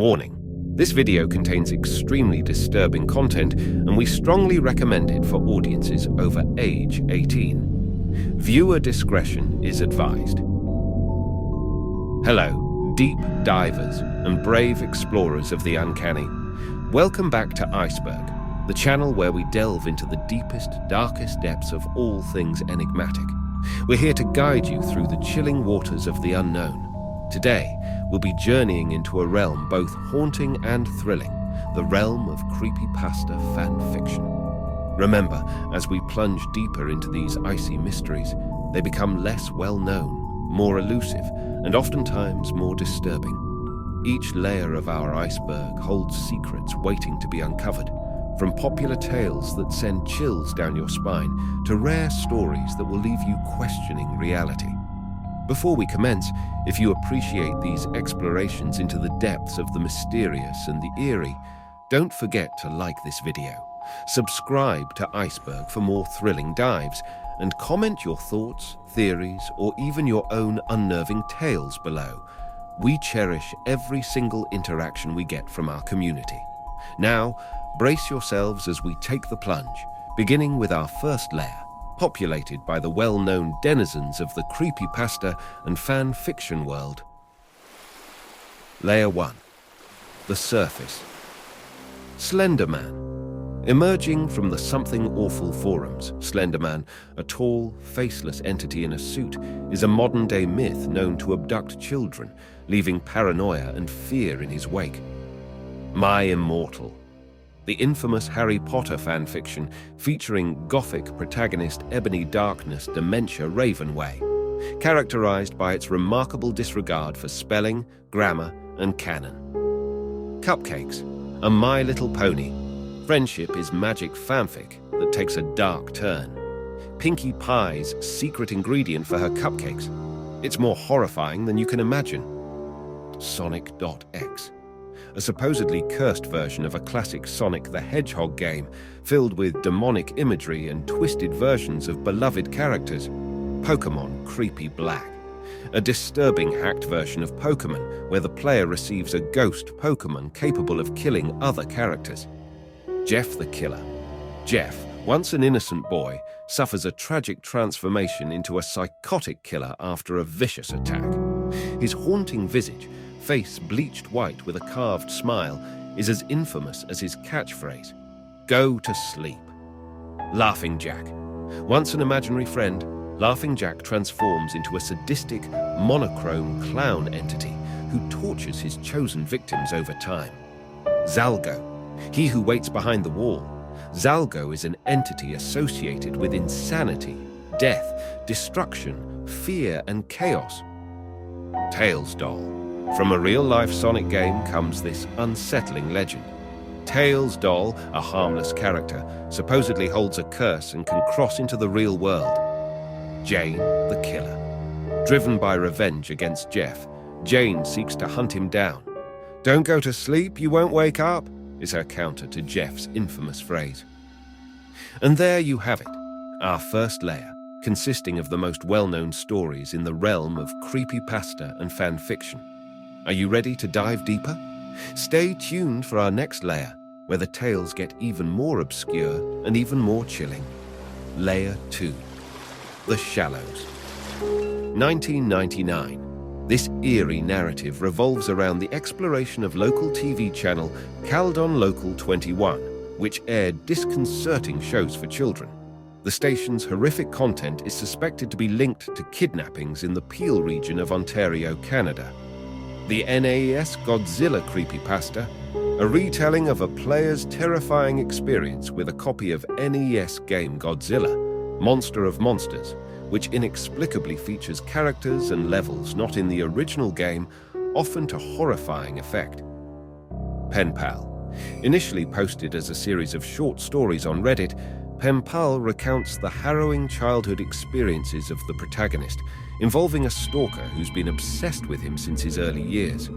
Warning: this video contains extremely disturbing content, and we strongly recommend it for audiences over age 18. Viewer discretion is advised. Hello, deep divers and brave explorers of the uncanny. Welcome back to Iceberg, the channel where we delve into the deepest, darkest depths of all things enigmatic. We're here to guide you through the chilling waters of the unknown. Today, we'll be journeying into a realm both haunting and thrilling, the realm of creepypasta fan fiction. Remember, as we plunge deeper into these icy mysteries, they become less well-known, more elusive, and oftentimes more disturbing. Each layer of our iceberg holds secrets waiting to be uncovered, from popular tales that send chills down your spine to rare stories that will leave you questioning reality. Before we commence, if you appreciate these explorations into the depths of the mysterious and the eerie, don't forget to like this video, subscribe to Iceberg for more thrilling dives, and comment your thoughts, theories, or even your own unnerving tales below. We cherish every single interaction we get from our community. Now, brace yourselves as we take the plunge, beginning with our first layer, populated by the well-known denizens of the creepypasta and fan fiction world. Layer 1. The surface. Slender Man. Emerging from the Something Awful forums, Slender Man, a tall, faceless entity in a suit, is a modern-day myth known to abduct children, leaving paranoia and fear in his wake. My Immortal. The infamous Harry Potter fanfiction featuring gothic protagonist Ebony Darkness Dementia Ravenway, characterized by its remarkable disregard for spelling, grammar, and canon. Cupcakes, a My Little Pony. Friendship is magic fanfic that takes a dark turn. Pinkie Pie's secret ingredient for her cupcakes. It's more horrifying than you can imagine. Sonic.exe. A supposedly cursed version of a classic Sonic the Hedgehog game, filled with demonic imagery and twisted versions of beloved characters. Pokémon Creepy Black. A disturbing hacked version of Pokémon where the player receives a ghost Pokémon capable of killing other characters. Jeff the Killer. Jeff, once an innocent boy, suffers a tragic transformation into a psychotic killer after a vicious attack. His haunting visage, face bleached white with a carved smile, is as infamous as his catchphrase, "Go to sleep." Laughing Jack. Once an imaginary friend, Laughing Jack transforms into a sadistic, monochrome clown entity who tortures his chosen victims over time. Zalgo. He who waits behind the wall. Zalgo is an entity associated with insanity, death, destruction, fear, and chaos. Tails Doll. From a real-life Sonic game comes this unsettling legend. Tails Doll, a harmless character, supposedly holds a curse and can cross into the real world. Jane the Killer. Driven by revenge against Jeff, Jane seeks to hunt him down. "Don't go to sleep, you won't wake up," is her counter to Jeff's infamous phrase. And there you have it, our first layer, consisting of the most well-known stories in the realm of creepypasta and fan fiction. Are you ready to dive deeper? Stay tuned for our next layer, where the tales get even more obscure and even more chilling. Layer 2. The Shallows. 1999. This eerie narrative revolves around the exploration of local TV channel Caldon Local 21, which aired disconcerting shows for children. The station's horrific content is suspected to be linked to kidnappings in the Peel region of Ontario, Canada. The NAES Godzilla creepypasta, a retelling of a player's terrifying experience with a copy of NES game Godzilla, Monster of Monsters, which inexplicably features characters and levels not in the original game, often to horrifying effect. Pen Pal. Initially posted as a series of short stories on Reddit, Pen Pal recounts the harrowing childhood experiences of the protagonist, involving a stalker who's been obsessed with him since his early years.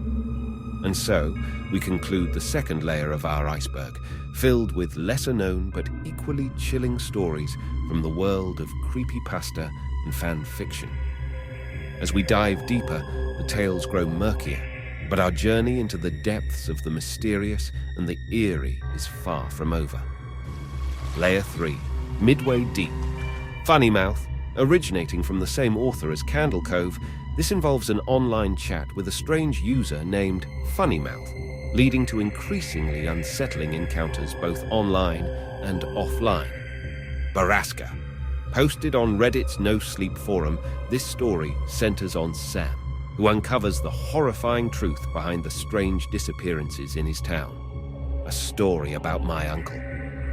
And so, we conclude the second layer of our iceberg, filled with lesser-known but equally chilling stories from the world of creepypasta and fan fiction. As we dive deeper, the tales grow murkier, But our journey into the depths of the mysterious and the eerie is far from over. Layer 3, Midway Deep. Funny Mouth. Originating from the same author as Candle Cove, this involves an online chat with a strange user named Funny Mouth, leading to increasingly unsettling encounters both online and offline. Baraska. Posted on Reddit's No Sleep forum, this story centers on Sam, who uncovers the horrifying truth behind the strange disappearances in his town. A story about my uncle.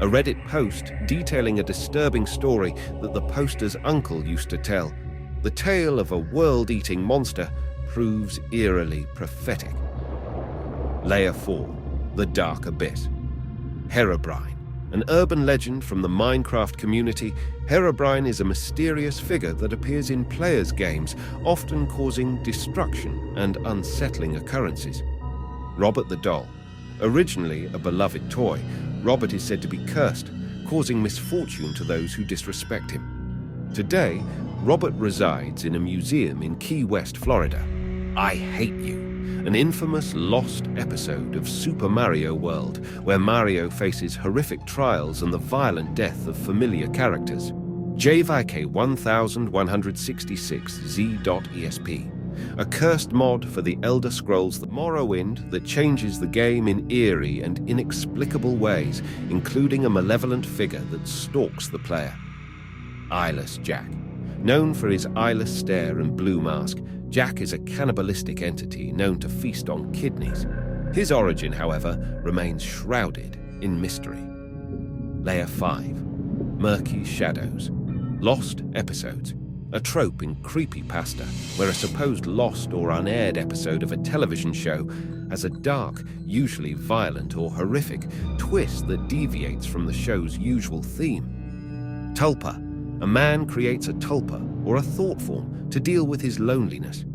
A Reddit post detailing a disturbing story that the poster's uncle used to tell. The tale of a world-eating monster proves eerily prophetic. Layer 4, The Dark Abyss. Herobrine. An urban legend from the Minecraft community, Herobrine is a mysterious figure that appears in players' games, often causing destruction and unsettling occurrences. Robert the Doll. Originally a beloved toy, Robert is said to be cursed, causing misfortune to those who disrespect him. Today, Robert resides in a museum in Key West, Florida. I Hate You, an infamous lost episode of Super Mario World, where Mario faces horrific trials and the violent death of familiar characters. JVK1166Z.ESP. A cursed mod for the Elder Scrolls Morrowind that changes the game in eerie and inexplicable ways, including a malevolent figure that stalks the player. Eyeless Jack. Known for his eyeless stare and blue mask, Jack is a cannibalistic entity known to feast on kidneys. His origin, however, remains shrouded in mystery. Layer 5. Murky Shadows. Lost episodes. A trope in Creepypasta, where a supposed lost or unaired episode of a television show has a dark, usually violent or horrific, twist that deviates from the show's usual theme. Tulpa. A man creates a tulpa, or a thought form, to deal with his loneliness.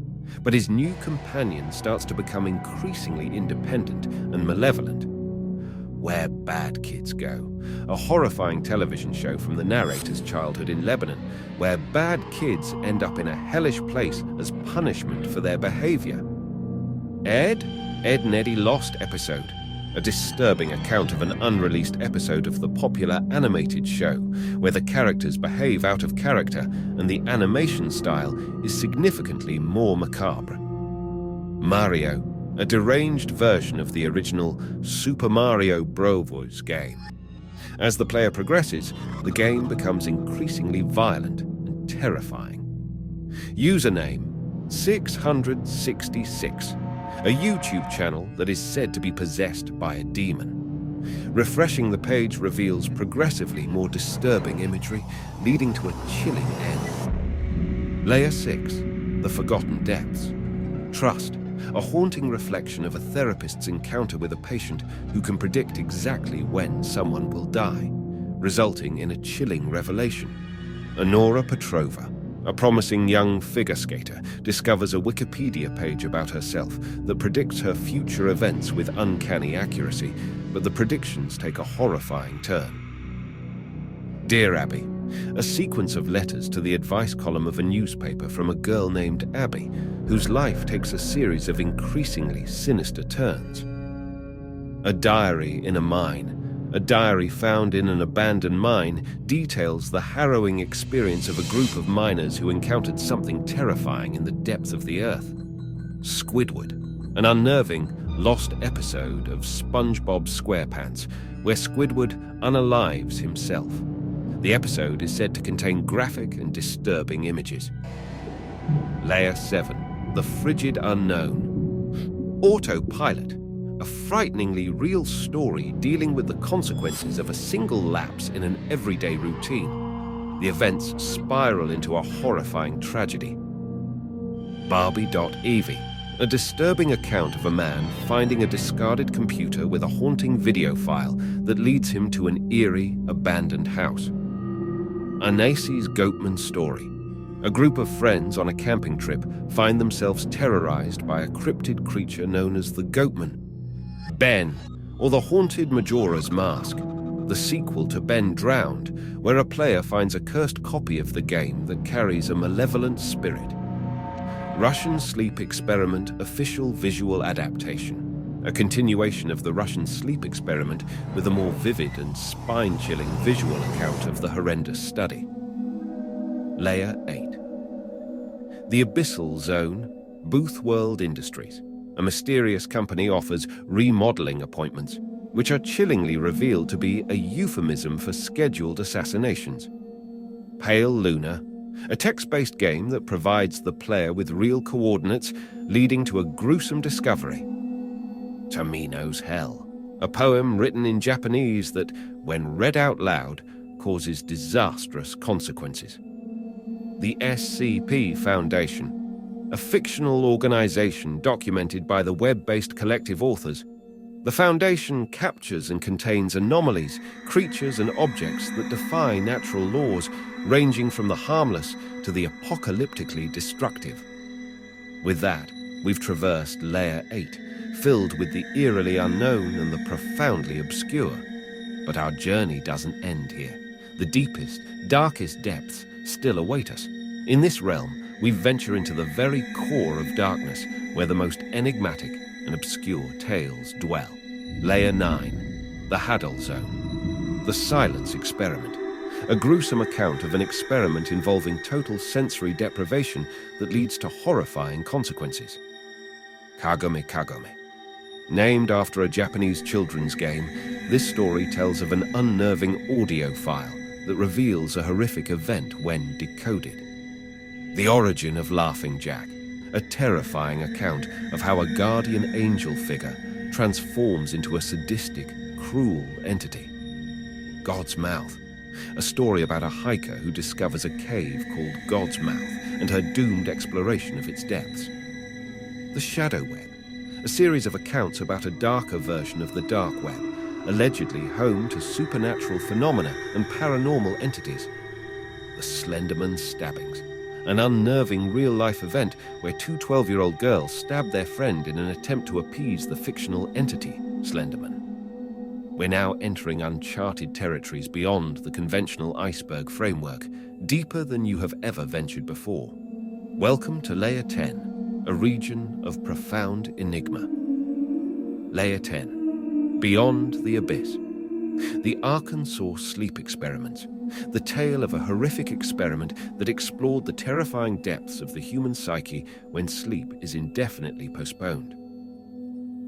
But his new companion starts to become increasingly independent and malevolent. Where Bad Kids Go. A horrifying television show from the narrator's childhood in Lebanon, where bad kids end up in a hellish place as punishment for their behavior. Ed and Eddie Lost episode. A disturbing account of an unreleased episode of the popular animated show, where the characters behave out of character and the animation style is significantly more macabre. Mario. A deranged version of the original Super Mario Bros. Game. As the player progresses, the game becomes increasingly violent and terrifying. Username 666, a YouTube channel that is said to be possessed by a demon. Refreshing the page reveals progressively more disturbing imagery, leading to a chilling end. Layer 6, The Forgotten Depths. Trust. A haunting reflection of a therapist's encounter with a patient who can predict exactly when someone will die, resulting in a chilling revelation. Honora Petrova, a promising young figure skater, discovers a Wikipedia page about herself that predicts her future events with uncanny accuracy, but the predictions take a horrifying turn. Dear Abby, a sequence of letters to the advice column of a newspaper from a girl named Abby, whose life takes a series of increasingly sinister turns. A diary in a mine. A diary found in an abandoned mine details the harrowing experience of a group of miners who encountered something terrifying in the depths of the earth. Squidward, an unnerving, lost episode of SpongeBob SquarePants, where Squidward unalives himself. The episode is said to contain graphic and disturbing images. Layer 7, The Frigid Unknown. Autopilot, a frighteningly real story dealing with the consequences of a single lapse in an everyday routine. The events spiral into a horrifying tragedy. Barbie.Evie, a disturbing account of a man finding a discarded computer with a haunting video file that leads him to an eerie, abandoned house. Anasi's Goatman Story. A group of friends on a camping trip find themselves terrorized by a cryptid creature known as the Goatman. Ben, or the Haunted Majora's Mask, the sequel to Ben Drowned, where a player finds a cursed copy of the game that carries a malevolent spirit. Russian Sleep Experiment Official Visual Adaptation. A continuation of the Russian sleep experiment with a more vivid and spine-chilling visual account of the horrendous study. Layer 8. The Abyssal Zone, Booth World Industries. A mysterious company offers remodeling appointments, which are chillingly revealed to be a euphemism for scheduled assassinations. Pale Luna, a text-based game that provides the player with real coordinates, leading to a gruesome discovery. Tamino's Hell, a poem written in Japanese that, when read out loud, causes disastrous consequences. The SCP Foundation, a fictional organization documented by the web-based collective authors. The Foundation captures and contains anomalies, creatures and objects that defy natural laws, ranging from the harmless to the apocalyptically destructive. With that, we've traversed Layer 8, filled with the eerily unknown and the profoundly obscure. But our journey doesn't end here. The deepest, darkest depths still await us. In this realm, we venture into the very core of darkness, where the most enigmatic and obscure tales dwell. Layer 9, the HADIAN Zone. The Silence Experiment. A gruesome account of an experiment involving total sensory deprivation that leads to horrifying consequences. Kagome Kagome. Named after a Japanese children's game, this story tells of an unnerving audio file that reveals a horrific event when decoded. The Origin of Laughing Jack, a terrifying account of how a guardian angel figure transforms into a sadistic, cruel entity. God's Mouth, a story about a hiker who discovers a cave called God's Mouth and her doomed exploration of its depths. The Shadow Web, a series of accounts about a darker version of the dark web, allegedly home to supernatural phenomena and paranormal entities. The Slenderman Stabbings, an unnerving real-life event where two 12-year-old girls stabbed their friend in an attempt to appease the fictional entity, Slenderman. We're now entering uncharted territories beyond the conventional iceberg framework, deeper than you have ever ventured before. Welcome to Layer 10, a region of profound enigma. Layer 10, Beyond the Abyss. The Arkansas Sleep Experiment, the tale of a horrific experiment that explored the terrifying depths of the human psyche when sleep is indefinitely postponed.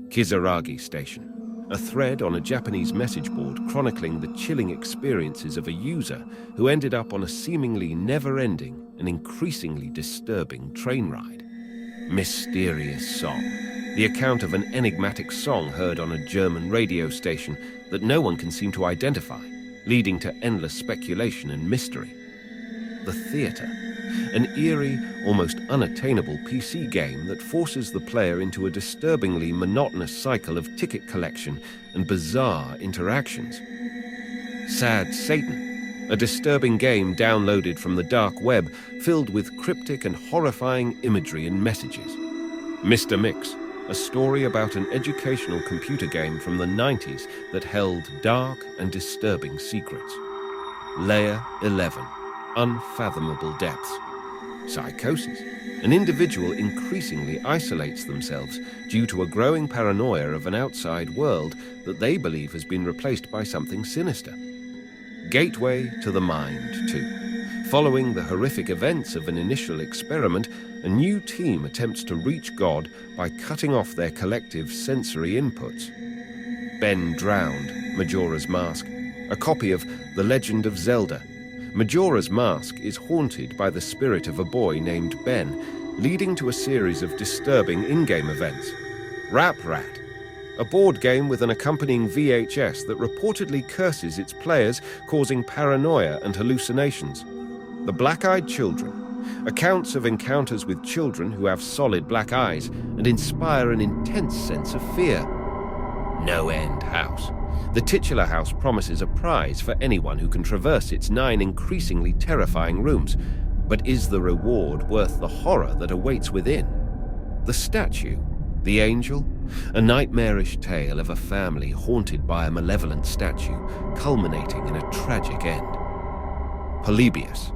Kizaragi Station, a thread on a Japanese message board chronicling the chilling experiences of a user who ended up on a seemingly never-ending and increasingly disturbing train ride. Mysterious Song, the account of an enigmatic song heard on a German radio station that no one can seem to identify, leading to endless speculation and mystery. The Theatre, an eerie, almost unattainable PC game that forces the player into a disturbingly monotonous cycle of ticket collection and bizarre interactions. Sad Satan, a disturbing game downloaded from the dark web filled with cryptic and horrifying imagery and messages. Mr. Mix, a story about an educational computer game from the 90s that held dark and disturbing secrets. Layer 11, Unfathomable Depths. Psychosis. An individual increasingly isolates themselves due to a growing paranoia of an outside world that they believe has been replaced by something sinister. Gateway to the Mind 2. Following the horrific events of an initial experiment, a new team attempts to reach God by cutting off their collective sensory inputs. Ben Drowned, Majora's Mask, a copy of The Legend of Zelda. Majora's Mask is haunted by the spirit of a boy named Ben, leading to a series of disturbing in-game events. Rap Rat, a board game with an accompanying VHS that reportedly curses its players, causing paranoia and hallucinations. The Black-Eyed Children, accounts of encounters with children who have solid black eyes and inspire an intense sense of fear. No End House. The titular house promises a prize for anyone who can traverse its 9 increasingly terrifying rooms, but is the reward worth the horror that awaits within? The Statue, the Angel, a nightmarish tale of a family haunted by a malevolent statue, culminating in a tragic end. Polybius,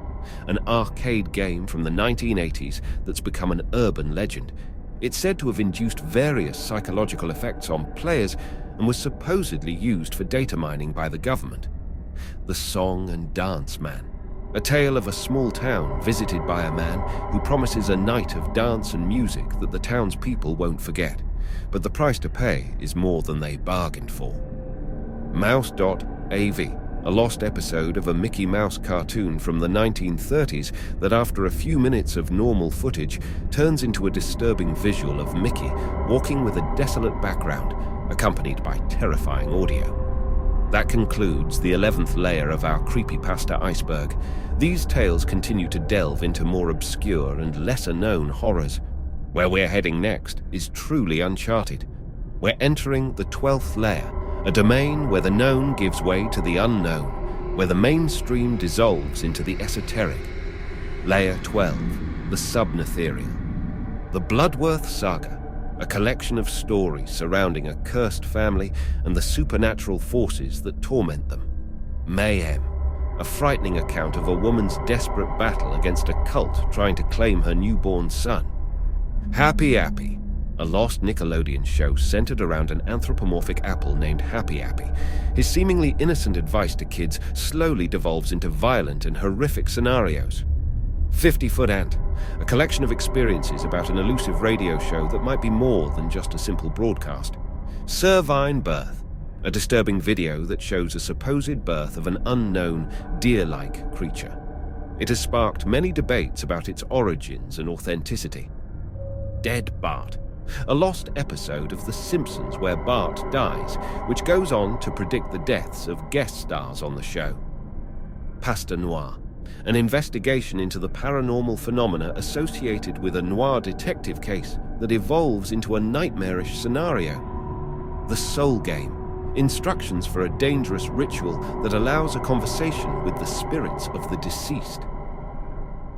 an arcade game from the 1980s that's become an urban legend. It's said to have induced various psychological effects on players and was supposedly used for data mining by the government. The Song and Dance Man, a tale of a small town visited by a man who promises a night of dance and music that the townspeople won't forget, but the price to pay is more than they bargained for. Mouse.AV, a lost episode of a Mickey Mouse cartoon from the 1930s that after a few minutes of normal footage turns into a disturbing visual of Mickey walking with a desolate background, accompanied by terrifying audio. That concludes the 11th layer of our Creepypasta Iceberg. These tales continue to delve into more obscure and lesser-known horrors. Where we're heading next is truly uncharted. We're entering the 12th layer, a domain where the known gives way to the unknown, where the mainstream dissolves into the esoteric. Layer 12, the Subnethereal. The Bloodworth Saga, a collection of stories surrounding a cursed family and the supernatural forces that torment them. Mayhem, a frightening account of a woman's desperate battle against a cult trying to claim her newborn son. Happy Appy, a lost Nickelodeon show centered around an anthropomorphic apple named Happy Appy. His seemingly innocent advice to kids slowly devolves into violent and horrific scenarios. 50-Foot Ant, a collection of experiences about an elusive radio show that might be more than just a simple broadcast. Cervine Birth, a disturbing video that shows a supposed birth of an unknown, deer-like creature. It has sparked many debates about its origins and authenticity. Dead Bart, a lost episode of The Simpsons where Bart dies, which goes on to predict the deaths of guest stars on the show. Pasta Noir, an investigation into the paranormal phenomena associated with a noir detective case that evolves into a nightmarish scenario. The Soul Game, instructions for a dangerous ritual that allows a conversation with the spirits of the deceased.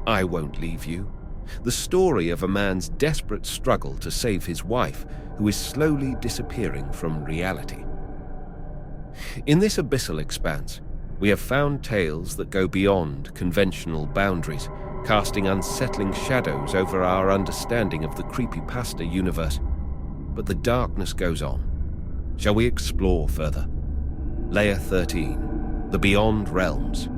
I Won't Leave You, the story of a man's desperate struggle to save his wife, who is slowly disappearing from reality. In this abyssal expanse, we have found tales that go beyond conventional boundaries, casting unsettling shadows over our understanding of the creepypasta universe. But the darkness goes on. Shall we explore further? Layer 13, the Beyond Realms.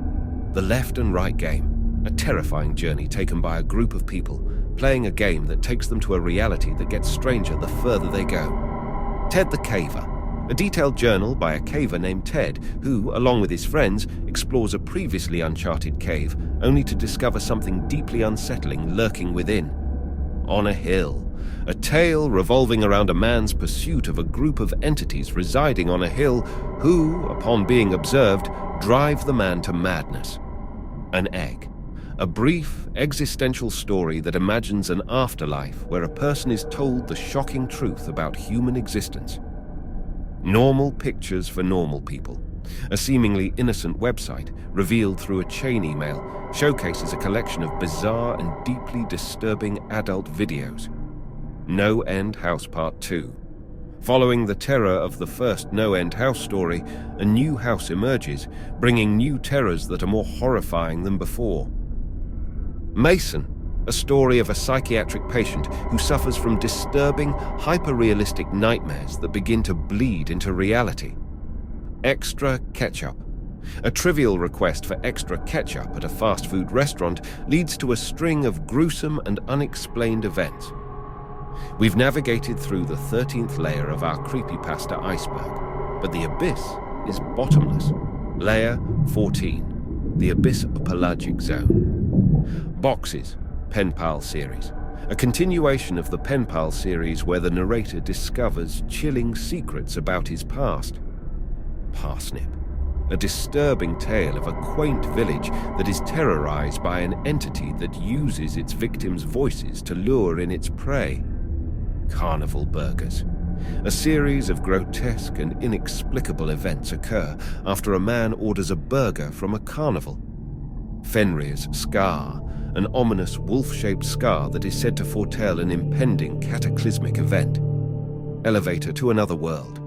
The Left and Right Game, a terrifying journey taken by a group of people, playing a game that takes them to a reality that gets stranger the further they go. Ted the Caver, a detailed journal by a caver named Ted, who, along with his friends, explores a previously uncharted cave, only to discover something deeply unsettling lurking within. On a Hill, a tale revolving around a man's pursuit of a group of entities residing on a hill who, upon being observed, drive the man to madness. An Egg, a brief, existential story that imagines an afterlife where a person is told the shocking truth about human existence. Normal Pictures for Normal People, a seemingly innocent website revealed through a chain email, showcases a collection of bizarre and deeply disturbing adult videos. No End House Part 2. Following the terror of the first No End House story, a new house emerges, bringing new terrors that are more horrifying than before. Mason, a story of a psychiatric patient who suffers from disturbing, hyper-realistic nightmares that begin to bleed into reality. Extra Ketchup. A trivial request for extra ketchup at a fast food restaurant leads to a string of gruesome and unexplained events. We've navigated through the 13th layer of our creepypasta iceberg, but the abyss is bottomless. Layer 14, the abyss-pelagic zone. Boxes. Pen Pal series, a continuation of the Pen Pal series where the narrator discovers chilling secrets about his past. Parsnip, a disturbing tale of a quaint village that is terrorized by an entity that uses its victims' voices to lure in its prey. Carnival Burgers, a series of grotesque and inexplicable events occur after a man orders a burger from a carnival. Fenrir's Scar, an ominous wolf-shaped scar that is said to foretell an impending cataclysmic event. Elevator to Another World.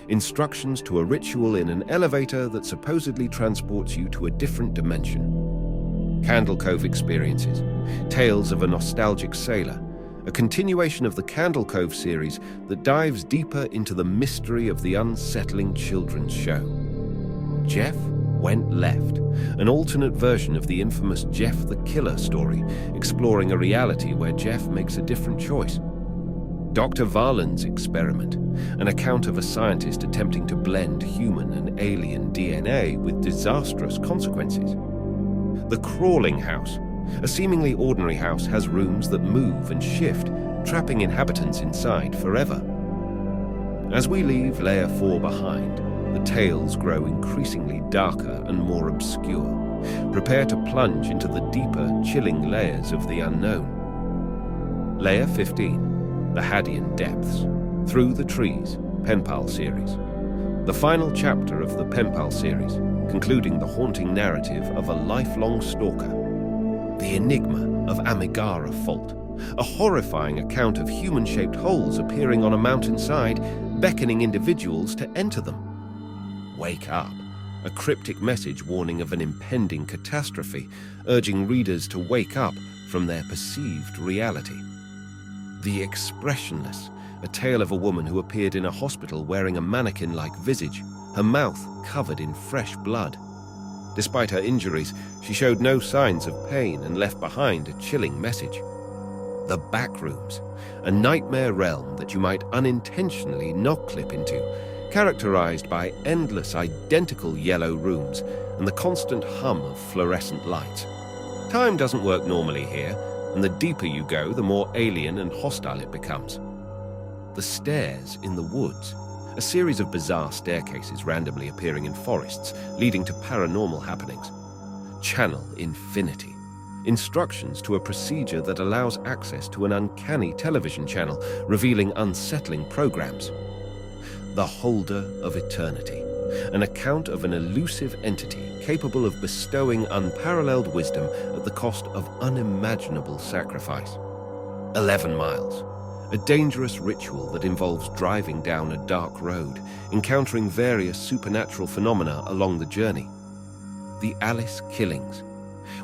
Instructions to a ritual in an elevator that supposedly transports you to a different dimension. Candle Cove Experiences, Tales of a Nostalgic Sailor, a continuation of the Candle Cove series that dives deeper into the mystery of the unsettling children's show. Jeff Went Left, an alternate version of the infamous Jeff the Killer story, exploring a reality where Jeff makes a different choice. Dr. Varland's Experiment, an account of a scientist attempting to blend human and alien DNA with disastrous consequences. The Crawling House, a seemingly ordinary house, has rooms that move and shift, trapping inhabitants inside forever. As we leave Layer 4 behind, the tales grow increasingly darker and more obscure. Prepare to plunge into the deeper, chilling layers of the unknown. Layer 15, the Hadian Depths, Through the Trees, Penpal series. The final chapter of the Penpal series, concluding the haunting narrative of a lifelong stalker. The Enigma of Amigara Fault, a horrifying account of human-shaped holes appearing on a mountainside, beckoning individuals to enter them. Wake Up, a cryptic message warning of an impending catastrophe, urging readers to wake up from their perceived reality. The Expressionless, a tale of a woman who appeared in a hospital wearing a mannequin-like visage, her mouth covered in fresh blood. Despite her injuries, she showed no signs of pain and left behind a chilling message. The Backrooms, a nightmare realm that you might unintentionally knock-clip into, characterized by endless identical yellow rooms and the constant hum of fluorescent lights. Time doesn't work normally here, and the deeper you go, the more alien and hostile it becomes. The Stairs in the Woods, a series of bizarre staircases randomly appearing in forests, leading to paranormal happenings. Channel Infinity, instructions to a procedure that allows access to an uncanny television channel, revealing unsettling programs. The Holder of Eternity, an account of an elusive entity capable of bestowing unparalleled wisdom at the cost of unimaginable sacrifice. 11 Miles, a dangerous ritual that involves driving down a dark road, encountering various supernatural phenomena along the journey. The Alice Killings,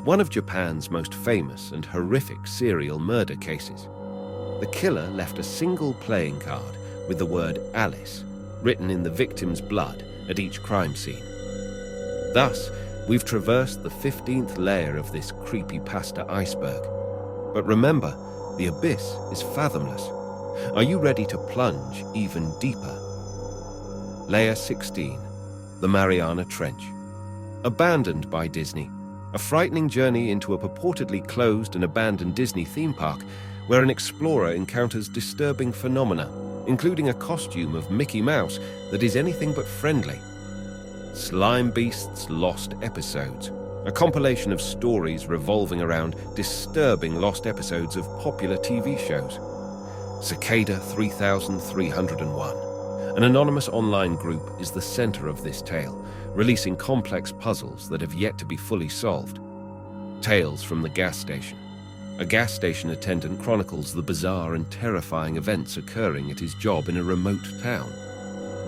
one of Japan's most famous and horrific serial murder cases. The killer left a single playing card with the word Alice written in the victim's blood at each crime scene. Thus, we've traversed the 15th layer of this creepypasta iceberg. But remember, the abyss is fathomless. Are you ready to plunge even deeper? Layer 16, the Mariana Trench. Abandoned by Disney, a frightening journey into a purportedly closed and abandoned Disney theme park where an explorer encounters disturbing phenomena, including a costume of Mickey Mouse that is anything but friendly. Slime Beast's Lost Episodes, a compilation of stories revolving around disturbing lost episodes of popular TV shows. Cicada 3301, an anonymous online group, is the center of this tale, releasing complex puzzles that have yet to be fully solved. Tales from the Gas Station. A gas station attendant chronicles the bizarre and terrifying events occurring at his job in a remote town.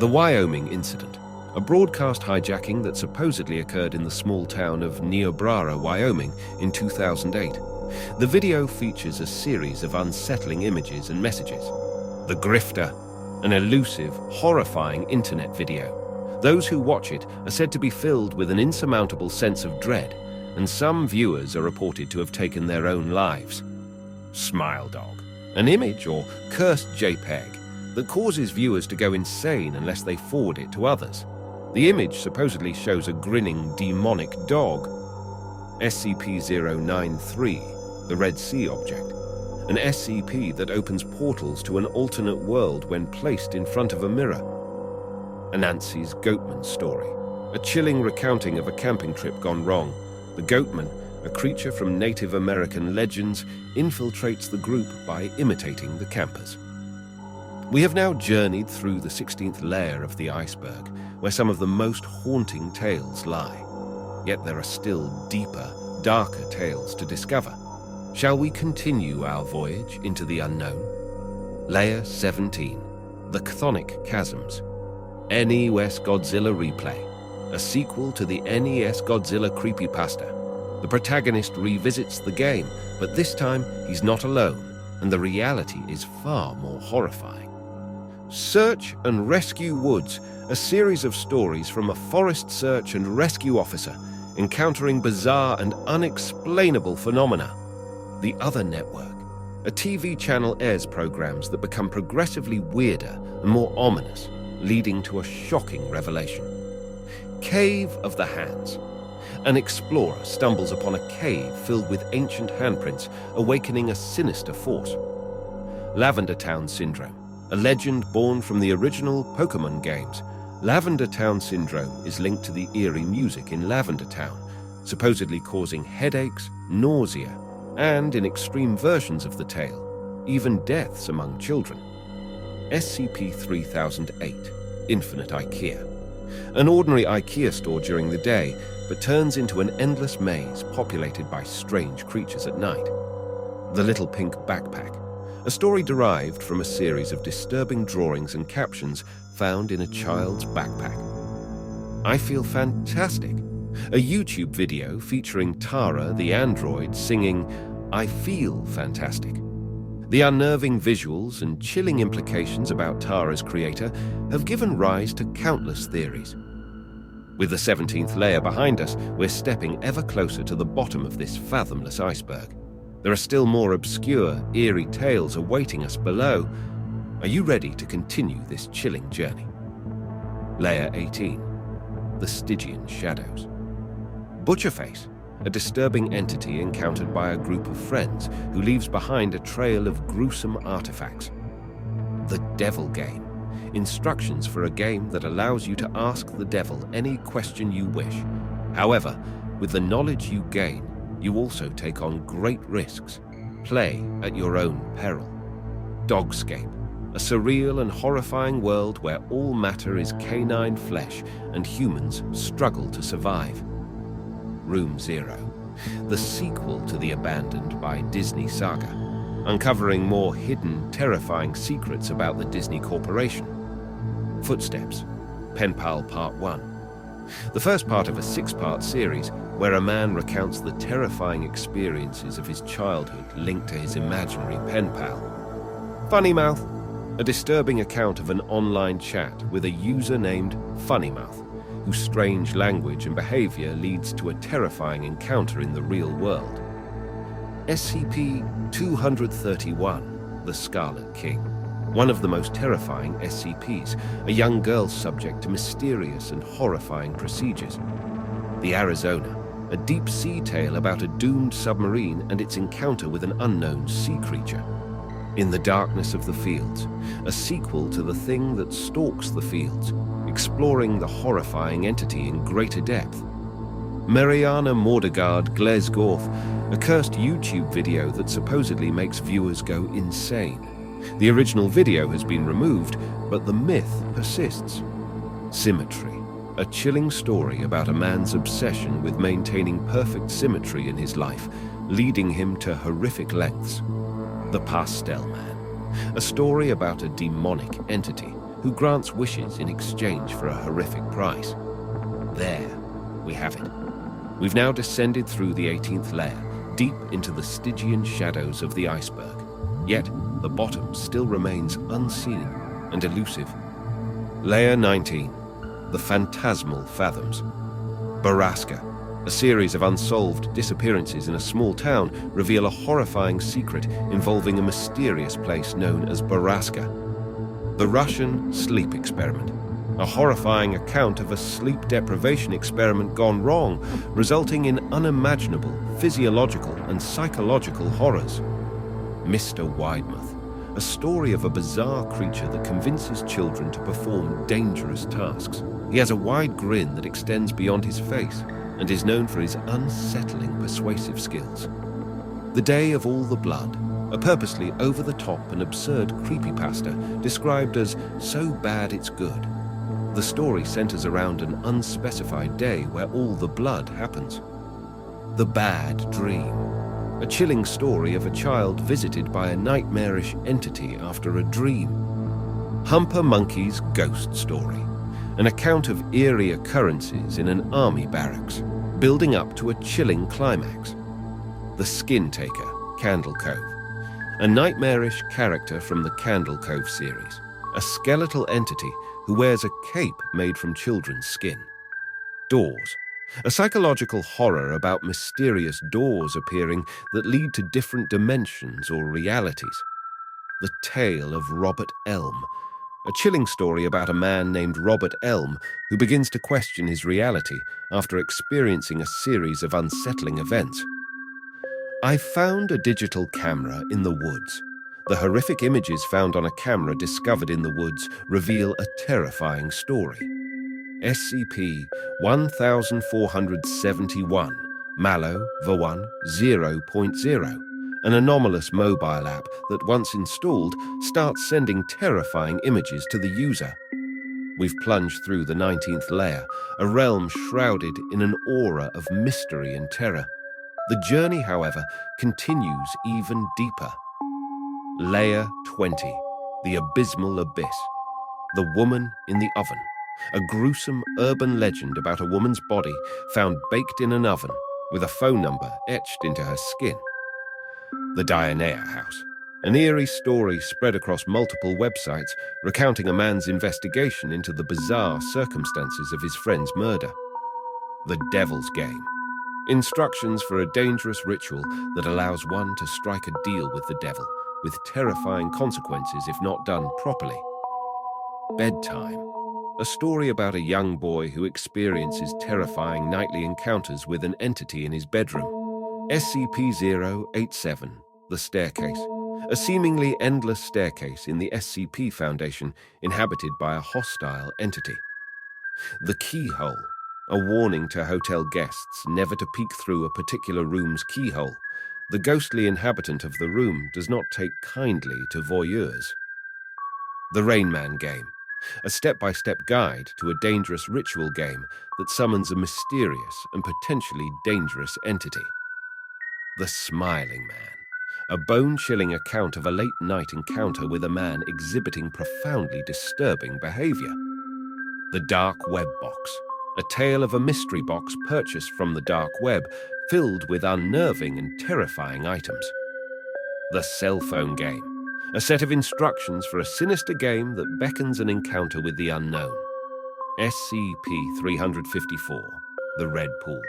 The Wyoming Incident, a broadcast hijacking that supposedly occurred in the small town of Niobrara, Wyoming in 2008. The video features a series of unsettling images and messages. The Grifter, an elusive, horrifying internet video. Those who watch it are said to be filled with an insurmountable sense of dread, and some viewers are reported to have taken their own lives. Smile Dog, an image or cursed JPEG that causes viewers to go insane unless they forward it to others. The image supposedly shows a grinning, demonic dog. SCP-093, the Red Sea object, an SCP that opens portals to an alternate world when placed in front of a mirror. Anansi's Goatman story, a chilling recounting of a camping trip gone wrong. The Goatman, a creature from Native American legends, infiltrates the group by imitating the campers. We have now journeyed through the 16th layer of the iceberg, where some of the most haunting tales lie. Yet there are still deeper, darker tales to discover. Shall we continue our voyage into the unknown? Layer 17, the Chthonic Chasms. NES Godzilla Replay, a sequel to the NES Godzilla creepypasta. The protagonist revisits the game, but this time he's not alone, and the reality is far more horrifying. Search and Rescue Woods, a series of stories from a forest search and rescue officer encountering bizarre and unexplainable phenomena. The Other Network, a TV channel airs programs that become progressively weirder and more ominous, leading to a shocking revelation. Cave of the Hands. An explorer stumbles upon a cave filled with ancient handprints, awakening a sinister force. Lavender Town Syndrome. A legend born from the original Pokémon games, Lavender Town Syndrome is linked to the eerie music in Lavender Town, supposedly causing headaches, nausea, and, in extreme versions of the tale, even deaths among children. SCP-3008, Infinite IKEA. An ordinary IKEA store during the day, but turns into an endless maze populated by strange creatures at night. The Little Pink Backpack. A story derived from a series of disturbing drawings and captions found in a child's backpack. I Feel Fantastic, a YouTube video featuring Tara the android singing I Feel Fantastic. The unnerving visuals and chilling implications about Tara's creator have given rise to countless theories. With the 17th layer behind us, we're stepping ever closer to the bottom of this fathomless iceberg. There are still more obscure, eerie tales awaiting us below. Are you ready to continue this chilling journey? Layer 18. The Stygian Shadows. Butcherface, a disturbing entity encountered by a group of friends who leaves behind a trail of gruesome artifacts. The Devil Game. Instructions for a game that allows you to ask the devil any question you wish. However, with the knowledge you gain, you also take on great risks. Play at your own peril. Dogscape, a surreal and horrifying world where all matter is canine flesh and humans struggle to survive. Room Zero, the sequel to The Abandoned by Disney saga, uncovering more hidden, terrifying secrets about the Disney Corporation. Footsteps, Pen Pal Part 1. The first part of a 6-part series where a man recounts the terrifying experiences of his childhood linked to his imaginary pen pal. Funny Mouth, a disturbing account of an online chat with a user named Funnymouth, whose strange language and behavior leads to a terrifying encounter in the real world. SCP-231, The Scarlet King. One of the most terrifying SCPs, a young girl subject to mysterious and horrifying procedures. The Arizona, a deep-sea tale about a doomed submarine and its encounter with an unknown sea creature. In the Darkness of the Fields, a sequel to The Thing That Stalks the Fields, exploring the horrifying entity in greater depth. Mariana Mordegard Glesgorf, a cursed YouTube video that supposedly makes viewers go insane. The original video has been removed, but the myth persists. Symmetry, a chilling story about a man's obsession with maintaining perfect symmetry in his life, leading him to horrific lengths. The Pastel Man, a story about a demonic entity who grants wishes in exchange for a horrific price. There, we have it. We've now descended through the 18th layer, deep into the Stygian shadows of the iceberg. Yet, the bottom still remains unseen and elusive. Layer 19. The Phantasmal Fathoms. Baraska, a series of unsolved disappearances in a small town, reveal a horrifying secret involving a mysterious place known as Baraska. The Russian Sleep Experiment, a horrifying account of a sleep deprivation experiment gone wrong, resulting in unimaginable physiological and psychological horrors. Mr. Widemouth, a story of a bizarre creature that convinces children to perform dangerous tasks. He has a wide grin that extends beyond his face and is known for his unsettling persuasive skills. The Day of All the Blood, a purposely over-the-top and absurd creepypasta described as so bad it's good. The story centers around an unspecified day where all the blood happens. The Bad Dream, a chilling story of a child visited by a nightmarish entity after a dream. Humper Monkey's Ghost Story, an account of eerie occurrences in an army barracks. building up to a chilling climax. The Skin Taker, Candle Cove, a nightmarish character from the Candle Cove series, a skeletal entity who wears a cape made from children's skin. Doors, a psychological horror about mysterious doors appearing that lead to different dimensions or realities. The Tale of Robert Elm, a chilling story about a man named Robert Elm who begins to question his reality after experiencing a series of unsettling events. I found a digital camera in the woods. The horrific images found on a camera discovered in the woods reveal a terrifying story. SCP-1471, Malo V1 0.0, an anomalous mobile app that, once installed, starts sending terrifying images to the user. We've plunged through the 19th layer, a realm shrouded in an aura of mystery and terror. The journey, however, continues even deeper. Layer 20, the Abysmal Abyss. The Woman in the Oven, a gruesome urban legend about a woman's body found baked in an oven with a phone number etched into her skin. The Dianea House, an eerie story spread across multiple websites recounting a man's investigation into the bizarre circumstances of his friend's murder. The Devil's Game, instructions for a dangerous ritual that allows one to strike a deal with the devil, with terrifying consequences if not done properly. Bedtime, a story about a young boy who experiences terrifying nightly encounters with an entity in his bedroom. SCP-087, the Staircase, a seemingly endless staircase in the SCP Foundation inhabited by a hostile entity. The Keyhole, a warning to hotel guests never to peek through a particular room's keyhole. The ghostly inhabitant of the room does not take kindly to voyeurs. The Rain Man Game, a step-by-step guide to a dangerous ritual game that summons a mysterious and potentially dangerous entity. The Smiling Man, a bone-chilling account of a late-night encounter with a man exhibiting profoundly disturbing behavior. The Dark Web Box, a tale of a mystery box purchased from the dark web, filled with unnerving and terrifying items. The Cell Phone Game, a set of instructions for a sinister game that beckons an encounter with the unknown. SCP-354, the Red Pool,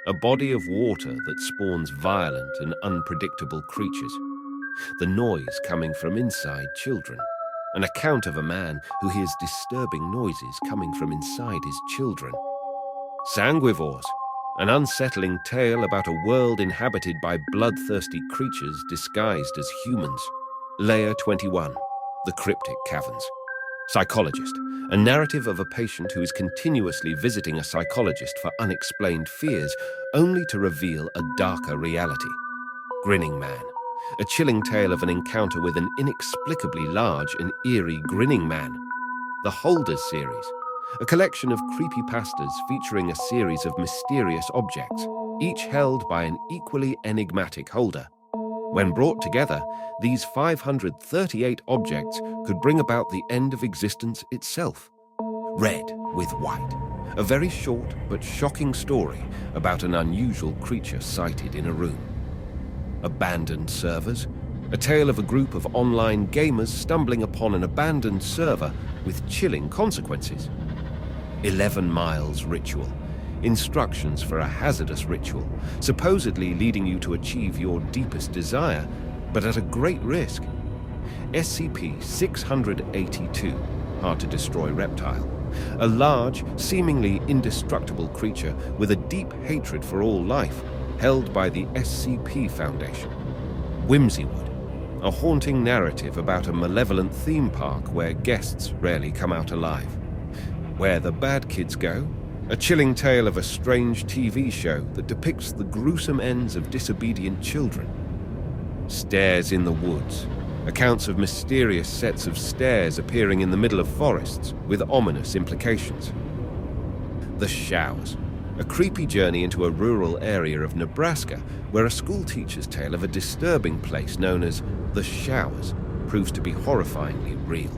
a body of water that spawns violent and unpredictable creatures. The noise coming from inside children, an account of a man who hears disturbing noises coming from inside his children. Sanguivores, an unsettling tale about a world inhabited by bloodthirsty creatures disguised as humans. Layer 21, the Cryptic Caverns. Psychologist, a narrative of a patient who is continuously visiting a psychologist for unexplained fears, only to reveal a darker reality. Grinning Man, a chilling tale of an encounter with an inexplicably large and eerie grinning man. The Holders series, a collection of creepypastas featuring a series of mysterious objects, each held by an equally enigmatic holder. When brought together, these 538 objects could bring about the end of existence itself. Red with White, a very short but shocking story about an unusual creature sighted in a room. Abandoned Servers, a tale of a group of online gamers stumbling upon an abandoned server with chilling consequences. 11 Miles Ritual, instructions for a hazardous ritual, supposedly leading you to achieve your deepest desire, but at a great risk. SCP-682, hard-to-destroy reptile, a large, seemingly indestructible creature with a deep hatred for all life, held by the SCP Foundation. Whimsywood, a haunting narrative about a malevolent theme park where guests rarely come out alive. Where the Bad Kids Go, a chilling tale of a strange TV show that depicts the gruesome ends of disobedient children. Stairs in the Woods, accounts of mysterious sets of stairs appearing in the middle of forests with ominous implications. The Showers, a creepy journey into a rural area of Nebraska where a schoolteacher's tale of a disturbing place known as the Showers proves to be horrifyingly real.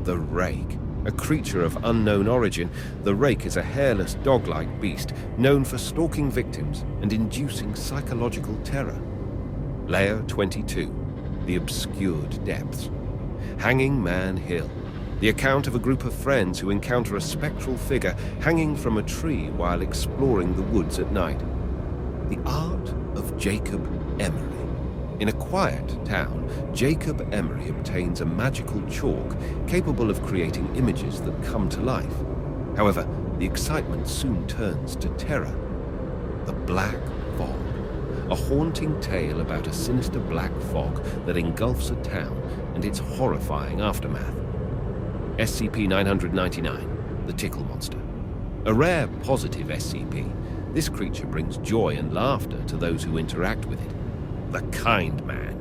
The Rake, A creature of unknown origin, the rake is a hairless dog-like beast known for stalking victims and inducing psychological terror. Layer 22, the obscured depths. Hanging Man Hill, the account of a group of friends who encounter a spectral figure hanging from a tree while exploring the woods at night. The art of Jacob Emery. In a quiet town, Jacob Emery obtains a magical chalk capable of creating images that come to life. However, the excitement soon turns to terror. The Black Fog. A haunting tale about a sinister black fog that engulfs a town and its horrifying aftermath. SCP-999, the Tickle Monster. A rare positive SCP, this creature brings joy and laughter to those who interact with it. The Kind Man.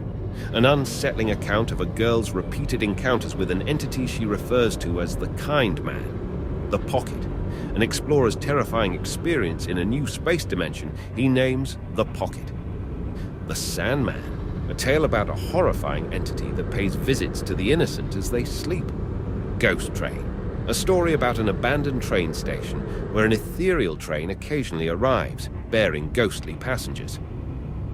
An unsettling account of a girl's repeated encounters with an entity she refers to as the Kind Man. The Pocket. An explorer's terrifying experience in a new space dimension he names the Pocket. The Sandman. A tale about a horrifying entity that pays visits to the innocent as they sleep. Ghost Train. A story about an abandoned train station where an ethereal train occasionally arrives, bearing ghostly passengers.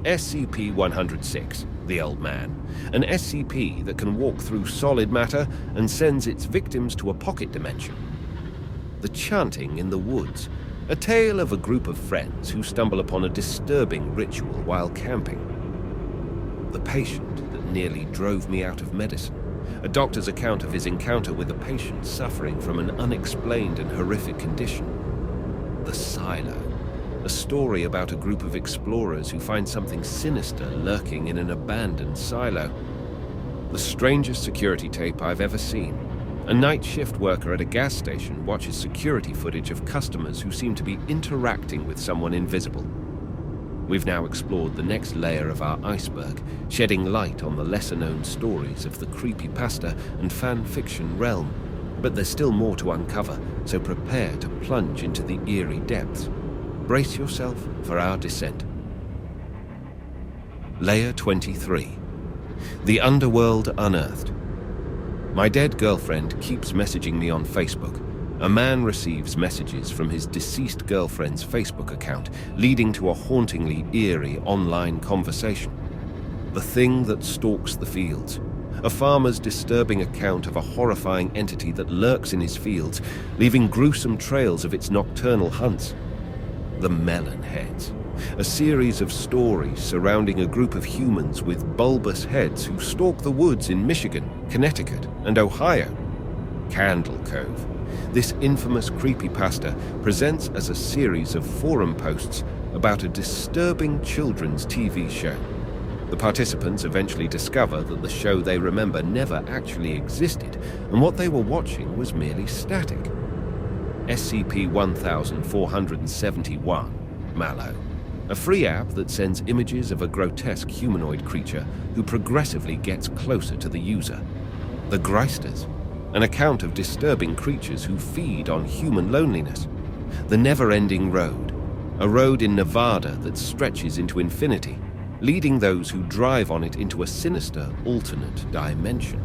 SCP-106, the Old Man. An SCP that can walk through solid matter and sends its victims to a pocket dimension. The Chanting in the Woods. A tale of a group of friends who stumble upon a disturbing ritual while camping. The Patient that nearly drove me out of medicine. A doctor's account of his encounter with a patient suffering from an unexplained and horrific condition. The Silo. A story about a group of explorers who find something sinister lurking in an abandoned silo. The strangest security tape I've ever seen. A night shift worker at a gas station watches security footage of customers who seem to be interacting with someone invisible. We've now explored the next layer of our iceberg, shedding light on the lesser-known stories of the creepypasta and fan fiction realm. But there's still more to uncover, so prepare to plunge into the eerie depths. Brace yourself for our descent. Layer 23. The Underworld Unearthed. My dead girlfriend keeps messaging me on Facebook. A man receives messages from his deceased girlfriend's Facebook account, leading to a hauntingly eerie online conversation. The Thing That Stalks the Fields. A farmer's disturbing account of a horrifying entity that lurks in his fields, leaving gruesome trails of its nocturnal hunts. The Melon Heads. A series of stories surrounding a group of humans with bulbous heads who stalk the woods in Michigan, Connecticut, and Ohio. Candle Cove. This infamous creepypasta presents as a series of forum posts about a disturbing children's TV show. The participants eventually discover that the show they remember never actually existed, and what they were watching was merely static. SCP-1471, Mallow. A free app that sends images of a grotesque humanoid creature who progressively gets closer to the user. The Greisters. An account of disturbing creatures who feed on human loneliness. The Never-Ending Road. A road in Nevada that stretches into infinity, leading those who drive on it into a sinister alternate dimension.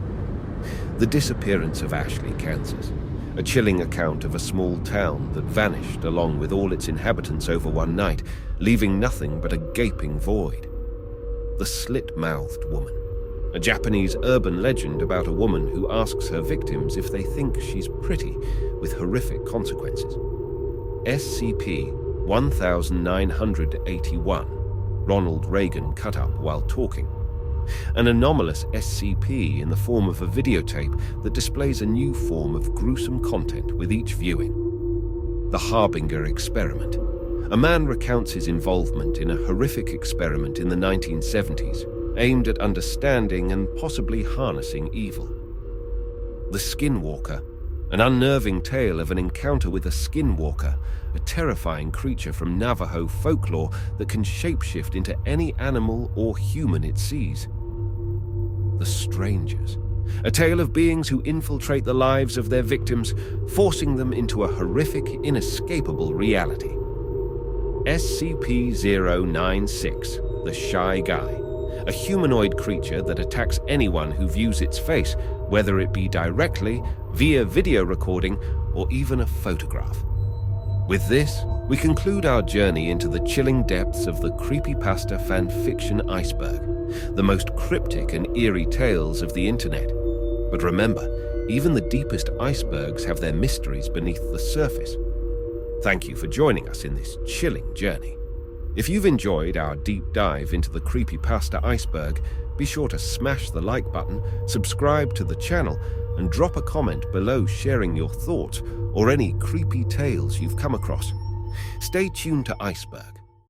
The Disappearance of Ashley, Kansas. A chilling account of a small town that vanished along with all its inhabitants over one night, leaving nothing but a gaping void. The Slit-Mouthed Woman. A Japanese urban legend about a woman who asks her victims if they think she's pretty, with horrific consequences. SCP-1981. Ronald Reagan cut up while talking. An anomalous SCP in the form of a videotape that displays a new form of gruesome content with each viewing. The Harbinger Experiment. A man recounts his involvement in a horrific experiment in the 1970s, aimed at understanding and possibly harnessing evil. The Skinwalker. An unnerving tale of an encounter with a skinwalker, a terrifying creature from Navajo folklore that can shapeshift into any animal or human it sees. The Strangers. A tale of beings who infiltrate the lives of their victims, forcing them into a horrific, inescapable reality. SCP-096, the Shy Guy. A humanoid creature that attacks anyone who views its face, whether it be directly, via video recording, or even a photograph. With this, we conclude our journey into the chilling depths of the creepypasta fanfiction iceberg, the most cryptic and eerie tales of the internet. But remember, even the deepest icebergs have their mysteries beneath the surface. Thank you for joining us in this chilling journey. If you've enjoyed our deep dive into the creepypasta iceberg, be sure to smash the like button, subscribe to the channel, and drop a comment below sharing your thoughts or any creepy tales you've come across. Stay tuned to Iceberg,